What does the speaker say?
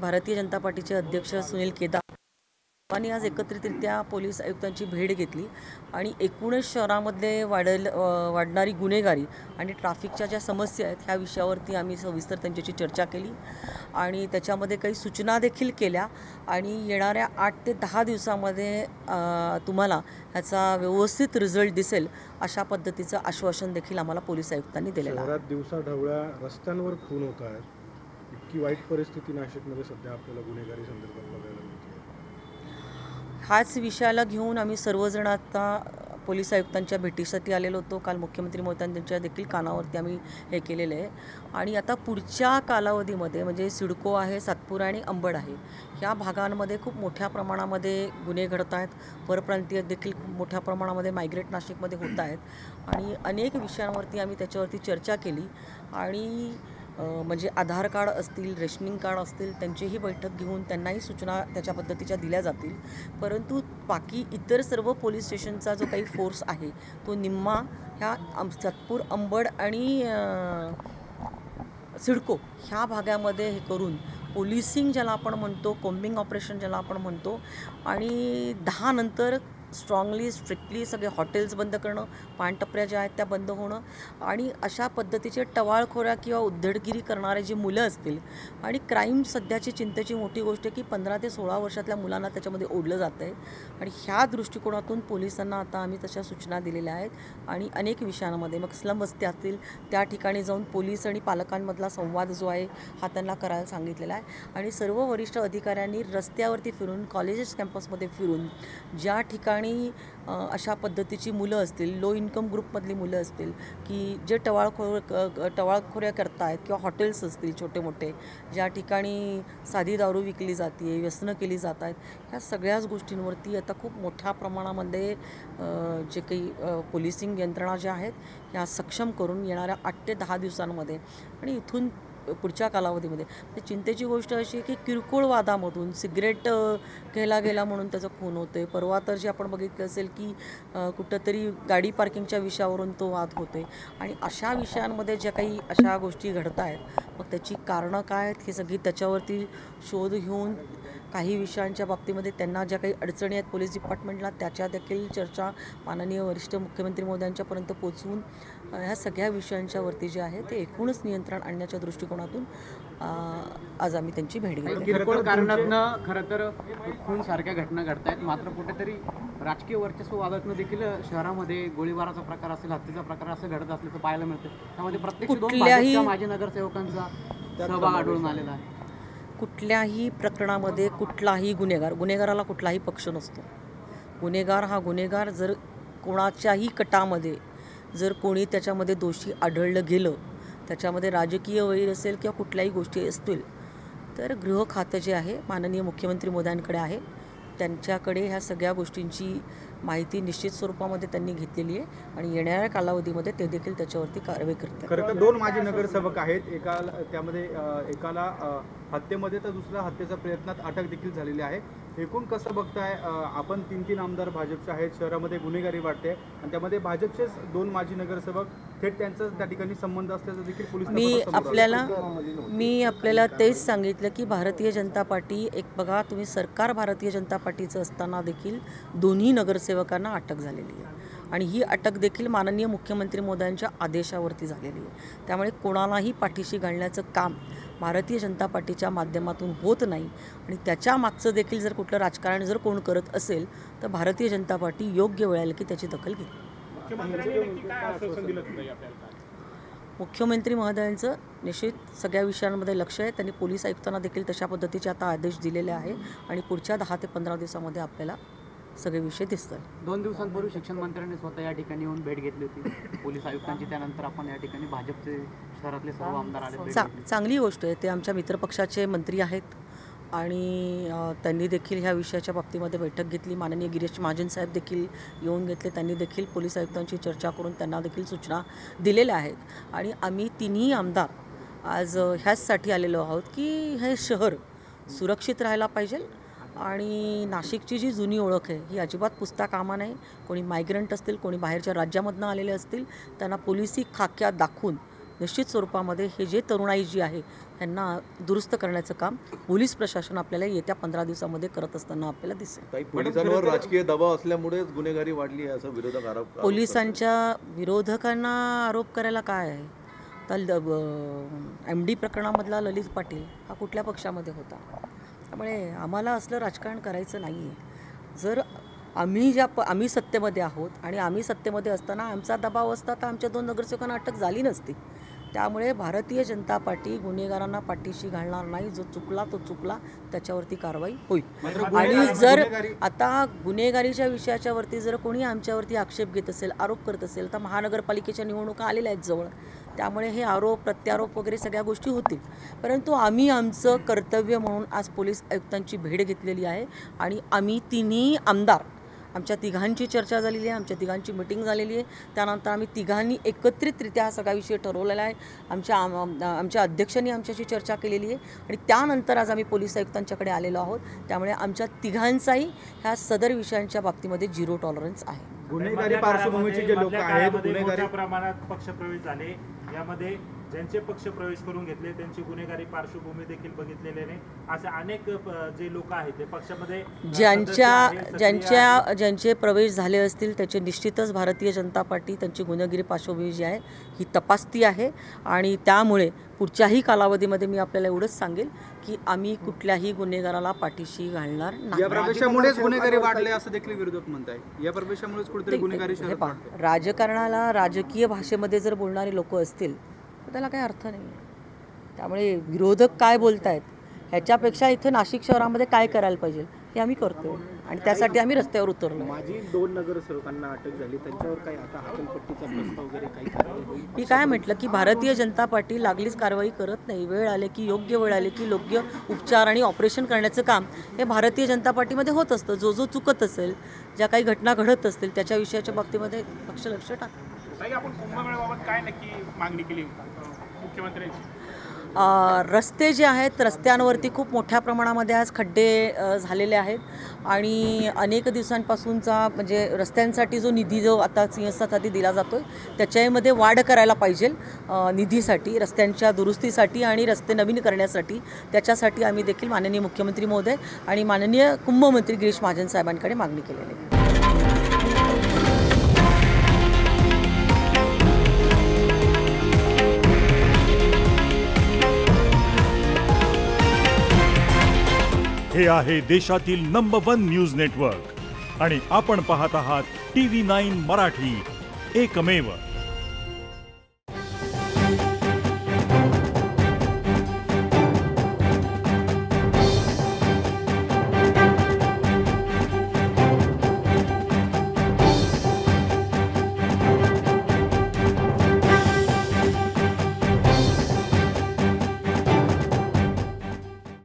भारतीय जनता पार्टीचे अध्यक्ष सुनील केदार यांनी आज एकत्रितरित्या पोलीस आयुक्तांची भेट घेतली आणि एकूणच शहरामध्ये वाढणारी गुन्हेगारी आणि ट्रॅफिकच्या ज्या समस्या आहेत ह्या विषयावरती आम्ही सविस्तर त्यांच्याशी चर्चा केली आणि त्याच्यामध्ये काही सूचना देखील केल्या आणि येणाऱ्या 8 ते 10 दिवसामध्ये तुम्हाला ह्याचा व्यवस्थित रिझल्ट दिसेल अशा पद्धतीचं आश्वासन देखील आम्हाला पोलीस आयुक्तांनी दिलेलं आहे। शहरात दिवसाढवळ्या रस्त्यांवर खून होत आहेत, इतकी वाईट परिस्थिती नाशिकमध्ये सध्या आपल्याला गुन्हेगारी संदर्भात बघायला मिळते। हाच विषयाला घेऊन आम्ही सर्वजण आता पोलीस आयुक्तांच्या भेटीसाठी आलेलो होतो। काल मुख्यमंत्री महोदयांच्या देखील कानावरती आम्ही हे केलेलं आहे आणि आता पुढच्या कालावधीमध्ये म्हणजे सिडको आहे, सातपुरा आणि अंबड आहे, ह्या भागांमध्ये खूप मोठ्या प्रमाणामध्ये गुन्हे घडत आहेत। परप्रांतीय देखील खूप मोठ्या प्रमाणामध्ये मायग्रेट नाशिकमध्ये होत आहेत आणि अनेक विषयांवरती आम्ही त्याच्यावरती चर्चा केली आणि म्हणजे आधार कार्ड असतील, रेशनिंग कार्ड असतील, त्यांचीही बैठक घेऊन त्यांनाही सूचना त्याच्या पद्धतीच्या दिल्या जातील। परंतु बाकी इतर सर्व पोलीस स्टेशनचा जो काही फोर्स आहे तो निम्मा ह्या सातपूर, अंबड आणि सिडको ह्या भागामध्ये हे करून पोलिसिंग ज्याला आपण म्हणतो, कोम्बिंग ऑपरेशन ज्याला आपण म्हणतो आणि 10 नंतर स्ट्रिक्टली सगळे हॉटेल्स बंद करणं, पानटपऱ्या ज्या आहेत त्या बंद होणं आणि अशा पद्धतीचे टवाळखोऱ्या किंवा उद्धटगिरी करणारे जी मुलं असतील आणि क्राईम सध्याची चिंतेची मोठी गोष्ट आहे की 15 ते 16 वर्षातल्या मुलांना त्याच्यामध्ये ओढलं जातं आहे आणि ह्या दृष्टिकोनातून पोलिसांना आता आम्ही तशा सूचना दिलेल्या आहेत आणि अनेक विषयांमध्ये मग स्लम वस्ती असतील त्या ठिकाणी जाऊन पोलीस आणि पालकांमधला संवाद जो आहे हा त्यांना करायला सांगितलेला आहे आणि सर्व वरिष्ठ अधिकाऱ्यांनी रस्त्यावरती फिरून, कॉलेजेस कॅम्पसमध्ये फिरून ज्या ठिकाणी अशा पद्धतीची मुलं असतील, लो इन्कम ग्रुपमधली मुलं असतील की जे टवाळखोऱ्या करतायत किंवा हॉटेल्स असतील छोटे मोठे ज्या ठिकाणी साधी दारू विकली जाते, व्यसनं केली जात आहेत, ह्या सगळ्याच गोष्टींवरती आता खूप मोठ्या प्रमाणामध्ये जे काही पोलिसिंग यंत्रणा ज्या आहेत ह्या सक्षम करून येणाऱ्या 8 ते 10 दिवसांमध्ये आणि इथून पुढच्या कालावधीमध्ये चिंतेची गोष्ट अशी की किरकोळ वादामधून सिगरेट घ्यायला गेला म्हणून त्याचं खून होते। परवा तर जे आपण बघितलं असेल की कुठंतरी गाडी पार्किंगच्या विषयावरून तो वाद होते आणि अशा विषयांमध्ये ज्या काही अशा गोष्टी घडत आहेत मग त्याची कारणं काय आहेत हे सगळी त्याच्यावरती शोध घेऊन काही विषयांच्या बाबतीमध्ये त्यांना ज्या काही अडचणी आहेत पोलीस डिपार्टमेंटला त्याच्या देखील चर्चा माननीय वरिष्ठ मुख्यमंत्री महोदयांच्यापर्यंत पोहोचवून ह्या सगळ्या विषयांच्यावरती जे आहे ते एकूणच नियंत्रण आणण्याच्या दृष्टिकोनातून आज आम्ही त्यांची भेट घेतली। किरकोळ कारणातनं खरं तर खून सारख्या घटना घडत आहेत, मात्र कुठेतरी राजकीय वर्चस्व वादातनं देखील शहरामध्ये गोळीबाराचा प्रकार असेल, हत्येचा प्रकार असं घडत असल्याचं पाहायला मिळतं। त्यामध्ये प्रत्यक्ष 2 माजी नगरसेवकांचा सहभाग आढळून आलेला आहे। कुठल्याही प्रकरणामध्ये कुठलाही गुन्हेगाराला कुठलाही पक्ष नसतो। गुन्हेगार हा गुन्हेगार, जर कोणाच्याही कटामध्ये जर कोणी त्याच्यामध्ये दोषी आढळलं गेलं, त्याच्यामध्ये राजकीय वैर असेल किंवा कुठल्याही गोष्टी असतील तर गृह खातं जे आहे माननीय मुख्यमंत्री महोदयांकडे आहे, त्यांच्याकडे ह्या सगळ्या गोष्टींची माहिती निश्चित स्वरूपामध्ये त्यांनी घेतलेली आहे आणि येणाऱ्या कालावधीमध्ये ते देखील त्याच्यावरती कारवाई करतात। खरं तर 2 माजी नगरसेवक आहेत, त्यामध्ये एकाला हत्येमध्ये तर दुसऱ्या हत्येच्या प्रयत्नात अटक देखील झालेली आहे। एकूण कसं बघताय आपण 3 आमदार भाजपचे आहेत, शहरामध्ये गुन्हेगारी वाढते आणि त्यामध्ये भाजपचेच 2 माजी नगरसेवक थेट त्यांचा त्या ठिकाणी संबंध असल्याचं देखील पोलीस मी आपल्याला तेच सांगितलं की भारतीय जनता पार्टी बघा तुम्ही सरकार भारतीय जनता पार्टीचं असताना देखील दोन्ही नगरसेवकांना अटक झालेली आहे आणि ही अटक देखील माननीय मुख्यमंत्री महोदयांच्या आदेशावरती झालेली आहे। त्यामुळे कोणालाही पाठीशी घालण्याचं काम भारतीय जनता पार्टीच्या माध्यमातून होत नाही आणि त्याच्या मागचं देखील जर कुठलं राजकारण जर कोण करत असेल तर भारतीय जनता पार्टी योग्य वेळ आली की त्याची दखल घेईल। मुख्यमंत्री महोदयांचं निश्चित सगळ्या विषयांमध्ये लक्ष आहे। त्यांनी पोलीस आयुक्तांना देखील तशा पद्धतीचे आता आदेश दिलेले आहे आणि पुढच्या 10 ते 15 दिवसामध्ये आपल्याला सगळे विषय दिसतात। 2 दिवसांपूर्वी शिक्षण मंत्र्यांनी स्वतः या ठिकाणी येऊन भेट घेतली होती पोलीस आयुक्तांची, त्यानंतर आपण या ठिकाणी भाजपचे शहरातले सर्व आमदार आले। चांगली गोष्ट आहे, ते आमच्या मित्रपक्षाचे मंत्री आहेत आणि त्यांनी देखील ह्या विषयाच्या बाबतीमध्ये बैठक घेतली। माननीय गिरीश महाजन साहेब देखील येऊन घेतले, त्यांनी देखील पोलीस आयुक्तांची चर्चा करून त्यांना देखील सूचना दिलेल्या आहेत आणि आम्ही तिन्ही आमदार आज ह्याचसाठी आलेलो आहोत की हे शहर सुरक्षित राहायला पाहिजे आणि नाशिकची जी जुनी ओळख आहे ही अजिबात पुसता कामा नये। कोणी मायग्रंट असतील, कोणी बाहेरच्या राज्यामधून आलेले असतील, त्यांना पोलिसी खाक्या दाखवून निश्चित स्वरूपामध्ये हे जे तरुणाई जी आहे यांना दुरुस्त करण्याचं काम पोलीस प्रशासन आपल्याला येत्या 15 दिवसामध्ये करत असताना आपल्याला दिसेल. काही पोलिसांवर राजकीय दबाव असल्यामुळेच गुन्हेगारी वाढली आहे असं विरोधक आरोप पोलिसांच्या विरोधकांना आरोप करायला काय आहे? तर MD प्रकरणामधला ललित पाटील हा कुठल्या पक्षामध्ये होता? त्यामुळे आम्हाला असलं राजकारण करायचं नाही आहे. जर आम्ही सत्तेमध्ये आहोत आणि आम्ही सत्तेमध्ये असताना आमचा दबाव असता तर आमच्या 2 नगरसेवकांना अटक झाली नसती. त्यामुळे भारतीय जनता पार्टी गुन्हेगारांना पाठीशी घालणार नाही. जो चुकला तो चुकला, त्याच्यावरती कारवाई होईल. आणि जर आता गुन्हेगारीच्या विषयाच्यावरती जर कोणी आमच्यावरती आक्षेप घेत असेल, आरोप करत असेल, तर महानगरपालिकेच्या निवडणुका आलेल्या आहेत जवळ. त्यामुळे हे आरोप प्रत्यारोप वगैरे सगळ्या गोष्टी होतील. परंतु आम्ही आमचं कर्तव्य म्हणून आज पोलीस आयुक्तांची भेट घेतलेली आहे आणि आम्ही तिन्ही आमदार, आमच्या तिघांची चर्चा झालेली आहे, आमच्या तिघांची मिटिंग झालेली आहे. त्यानंतर आम्ही तिघांनी एकत्रितरित्या हा सगळा विषय ठरवलेला आहे. आमच्या अध्यक्षांनी आमच्याशी चर्चा केलेली आहे आणि त्यानंतर आज आम्ही पोलीस आयुक्तांच्याकडे आलेलो आहोत. त्यामुळे आमच्या तिघांचाही ह्या सदर विषयांच्या बाबतीमध्ये 0 टॉलरन्स आहे. गुन्हेगारी पार्श्वभूमीचे जे लोक आहेत, गुन्हेगारी मोठ्या प्रमाणात पक्षप्रवेश झाले. यामध्ये ज्यांचे पक्ष प्रवेश करून घेतले त्यांची गुन्हेगारी पार्श्वभूमी देखील बघितलेले नाही. असे अनेक जे लोक आहेत ते पक्षामध्ये ज्यांचे प्रवेश झाले असतील त्याचे निश्चितच भारतीय जनता पार्टी त्यांची गुन्हेगारी पार्श्वभूमी जी आहे ही तपासती आहे. आणि त्यामुळे पुढच्याही कालावधीमध्ये मी आपल्याला एवढंच सांगेल की आम्ही कुठल्याही गुन्हेगाराला पाठीशी घालणार नाही. या प्रवेशामुळेच गुन्हेगारी वाढले असं देखील विरोधक म्हणत आहे. या प्रवेशामुळेच कुठेतरी गुन्हेगारी शहरात वाढते. राजकारणाला राजकीय भाषेमध्ये जर बोलणारे लोक असतील तर त्याला काही अर्थ नाही आहे. त्यामुळे विरोधक काय बोलतायत ह्याच्यापेक्षा इथे नाशिक शहरामध्ये काय करायला पाहिजे हे आम्ही करतो आणि त्यासाठी आम्ही रस्त्यावर उतरलो. माझी 2 नगरसेवकांना अटक झाली, त्यांच्यावर काही आता हाकलपट्टीचा प्रस्ताव वगैरे काही कारवाई होईल? मी काय म्हटलं की भारतीय जनता पार्टी लागलीच कारवाई करत नाही. वेळ आले की योग्य वेळ आले की योग्य उपचार आणि ऑपरेशन करण्याचं काम हे भारतीय जनता पार्टीमध्ये होत असतं. जो चुकत असेल, ज्या काही घटना घडत असतील त्याच्या विषयाच्या बाबतीमध्ये पक्ष लक्ष टाकतो. आपण कुंभमेळ्याबाबत काय नक्की मागणी केली मुख्यमंत्र्यांची? रस्ते जे आहेत, रस्त्यांवरती खूप मोठ्या प्रमाणामध्ये आज खड्डे झालेले आहेत आणि अनेक दिवसांपासूनचा म्हणजे रस्त्यांसाठी जो निधी जो आता सिंहस्थासाठी दिला जातो आहे त्याच्यामध्ये वाढ करायला पाहिजे. निधीसाठी, रस्त्यांच्या दुरुस्तीसाठी आणि रस्ते नवीन करण्यासाठी, त्याच्यासाठी आम्ही देखील माननीय मुख्यमंत्री महोदय आणि माननीय कुंभमंत्री गिरीश महाजन साहेबांकडे मागणी केलेली आहे. हे आहे देशातील नंबर 1 न्यूज नेटवर्क आणि आपण पाहत आहात TV9 मराठी, एकमेव.